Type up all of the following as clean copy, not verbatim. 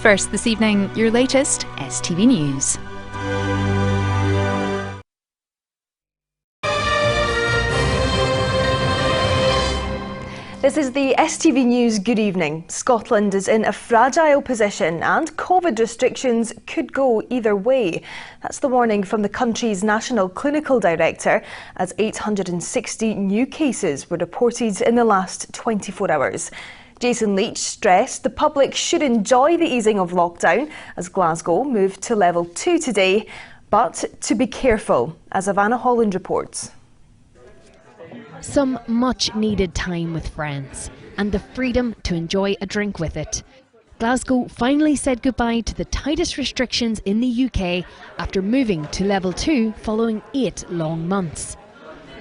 First this evening, your latest STV News. This is the STV News Good Evening. Scotland is in a fragile position and COVID restrictions could go either way. That's the warning from the country's National Clinical Director as 860 new cases were reported in the last 24 hours. Jason Leach stressed the public should enjoy the easing of lockdown as Glasgow moved to level 2 today, but to be careful, as Ivana Holland reports. Some much needed time with friends and the freedom to enjoy a drink with it. Glasgow finally said goodbye to the tightest restrictions in the UK after moving to level 2 following 8 long months.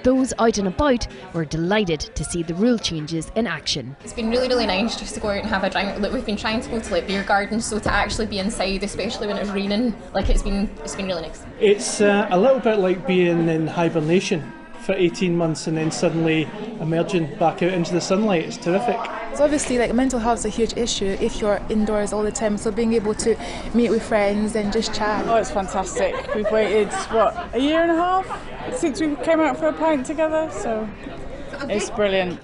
Those out and about were delighted to see the rule changes in action. It's been really nice just to go out and have a drink. Like, we've been trying to go to beer gardens, so to actually be inside, especially when it's raining, it's been really nice. It's a little bit like being in hibernation for 18 months and then suddenly emerging back out into the sunlight. It's terrific. So obviously mental health is a huge issue if you're indoors all the time, so being able to meet with friends and just chat. Oh, it's fantastic. We've waited, a year and a half since we came out for a pint together, so it's brilliant.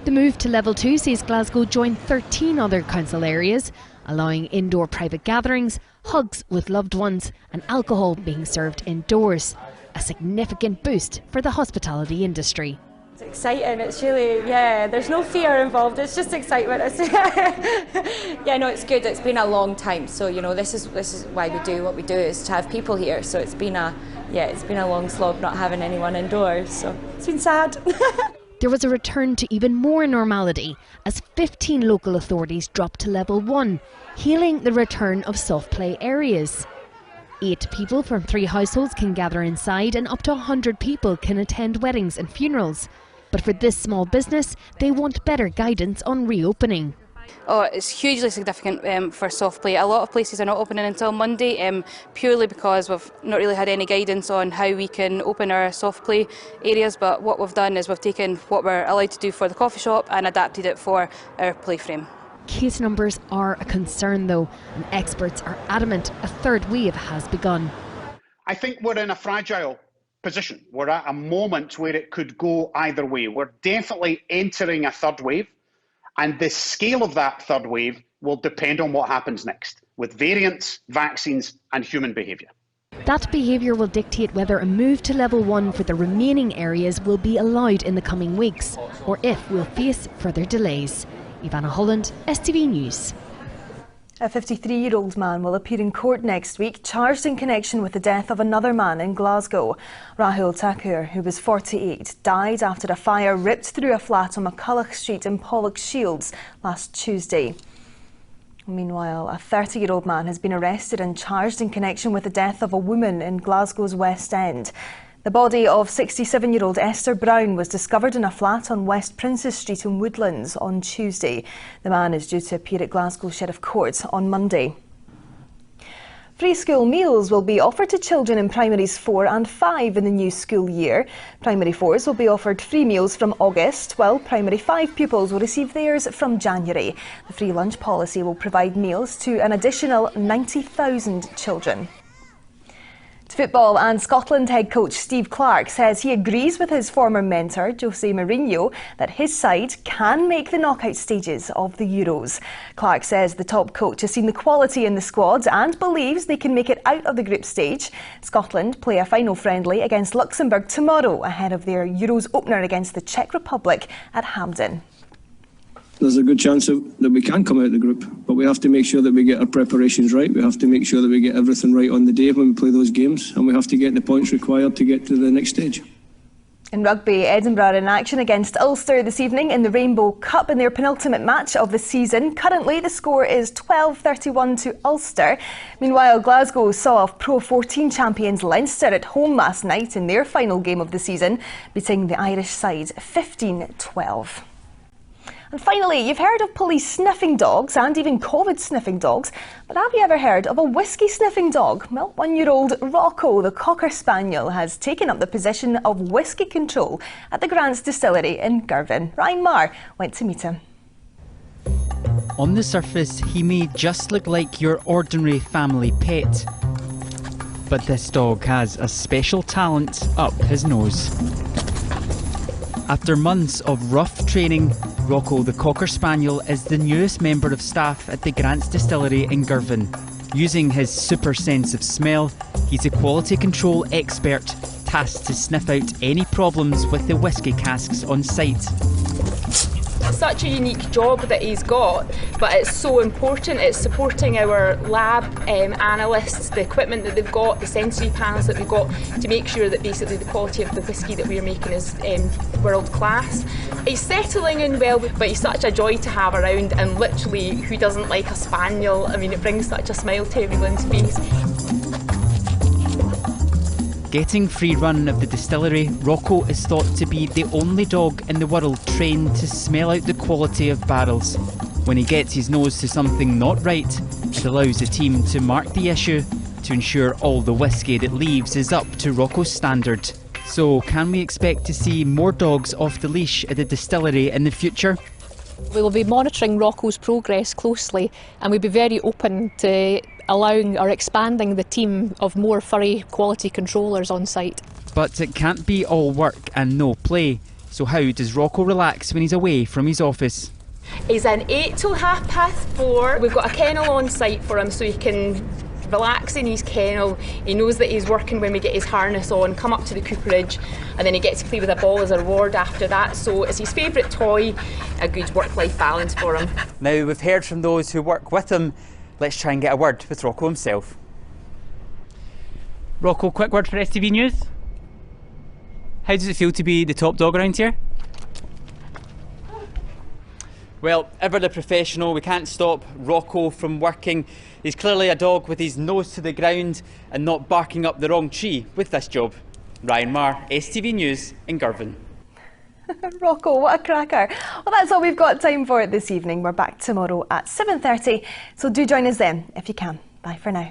The move to level 2 sees Glasgow join 13 other council areas, allowing indoor private gatherings, hugs with loved ones and alcohol being served indoors. A significant boost for the hospitality industry. It's exciting, it's really, there's no fear involved, it's just excitement. It's good, it's been a long time, so this is why we do what we do, is to have people here, so it's been a long slog not having anyone indoors, so it's been sad. There was a return to even more normality as 15 local authorities dropped to level 1, healing the return of soft play areas. 8 people from 3 households can gather inside and up to 100 people can attend weddings and funerals. But for this small business, they want better guidance on reopening. Oh, it's hugely significant for soft play. A lot of places are not opening until Monday, purely because we've not really had any guidance on how we can open our soft play areas. But what we've done is we've taken what we're allowed to do for the coffee shop and adapted it for our play frame. Case numbers are a concern though, and experts are adamant a third wave has begun. I think we're in a fragile position. We're at a moment where it could go either way. We're definitely entering a third wave, and the scale of that third wave will depend on what happens next, with variants, vaccines and human behaviour. That behaviour will dictate whether a move to level 1 for the remaining areas will be allowed in the coming weeks, or if we'll face further delays. Ivana Holland, STV News. A 53-year-old man will appear in court next week, charged in connection with the death of another man in Glasgow. Rahul Thakur, who was 48, died after a fire ripped through a flat on McCulloch Street in Pollokshields last Tuesday. Meanwhile, a 30-year-old man has been arrested and charged in connection with the death of a woman in Glasgow's West End. The body of 67-year-old Esther Brown was discovered in a flat on West Princes Street in Woodlands on Tuesday. The man is due to appear at Glasgow Sheriff Court on Monday. Free school meals will be offered to children in primaries 4 and 5 in the new school year. Primary 4s will be offered free meals from August, while primary 5 pupils will receive theirs from January. The free lunch policy will provide meals to an additional 90,000 children. Football, and Scotland head coach Steve Clarke says he agrees with his former mentor Jose Mourinho that his side can make the knockout stages of the Euros. Clarke says the top coach has seen the quality in the squad and believes they can make it out of the group stage. Scotland play a final friendly against Luxembourg tomorrow ahead of their Euros opener against the Czech Republic at Hampden. There's a good chance that we can come out of the group, but we have to make sure that we get our preparations right. We have to make sure that we get everything right on the day when we play those games, and we have to get the points required to get to the next stage. In rugby, Edinburgh in action against Ulster this evening in the Rainbow Cup in their penultimate match of the season. Currently the score is 12-31 to Ulster. Meanwhile, Glasgow saw off Pro 14 champions Leinster at home last night in their final game of the season, beating the Irish side 15-12. And finally, you've heard of police sniffing dogs and even COVID sniffing dogs, but have you ever heard of a whiskey sniffing dog? Well, 1-year-old Rocco, the Cocker Spaniel, has taken up the position of whiskey control at the Grant's distillery in Girvan. Ryan Marr went to meet him. On the surface, he may just look like your ordinary family pet. But this dog has a special talent up his nose. After months of rough training, Rocco the Cocker Spaniel is the newest member of staff at the Grant's Distillery in Girvan. Using his super sense of smell, he's a quality control expert tasked to sniff out any problems with the whisky casks on site. Such a unique job that he's got, but it's so important. It's supporting our lab analysts, the equipment that they've got, the sensory panels that we've got, to make sure that basically the quality of the whisky that we're making is world class. He's settling in well, but he's such a joy to have around, and literally, who doesn't like a spaniel? I mean, it brings such a smile to everyone's face. Getting free run of the distillery, Rocco is thought to be the only dog in the world trained to smell out the quality of barrels. When he gets his nose to something not right, it allows the team to mark the issue to ensure all the whisky that leaves is up to Rocco's standard. So, can we expect to see more dogs off the leash at the distillery in the future? We will be monitoring Rocco's progress closely, and we'll be very open to allowing or expanding the team of more furry quality controllers on site. But it can't be all work and no play. So how does Rocco relax when he's away from his office? He's in 8 till 4:30. We've got a kennel on site for him so he can relax in his kennel. He knows that he's working when we get his harness on, come up to the cooperage, and then he gets to play with a ball as a reward after that. So it's his favourite toy, a good work-life balance for him. Now we've heard from those who work with him. Let's try and get a word with Rocco himself. Rocco, quick word for STV News. How does it feel to be the top dog around here? Well, ever the professional, we can't stop Rocco from working. He's clearly a dog with his nose to the ground and not barking up the wrong tree with this job. Ryan Marr, STV News in Girvan. Rocco, what a cracker. Well, that's all we've got time for this evening. We're back tomorrow at 7:30, so do join us then if you can. Bye for now.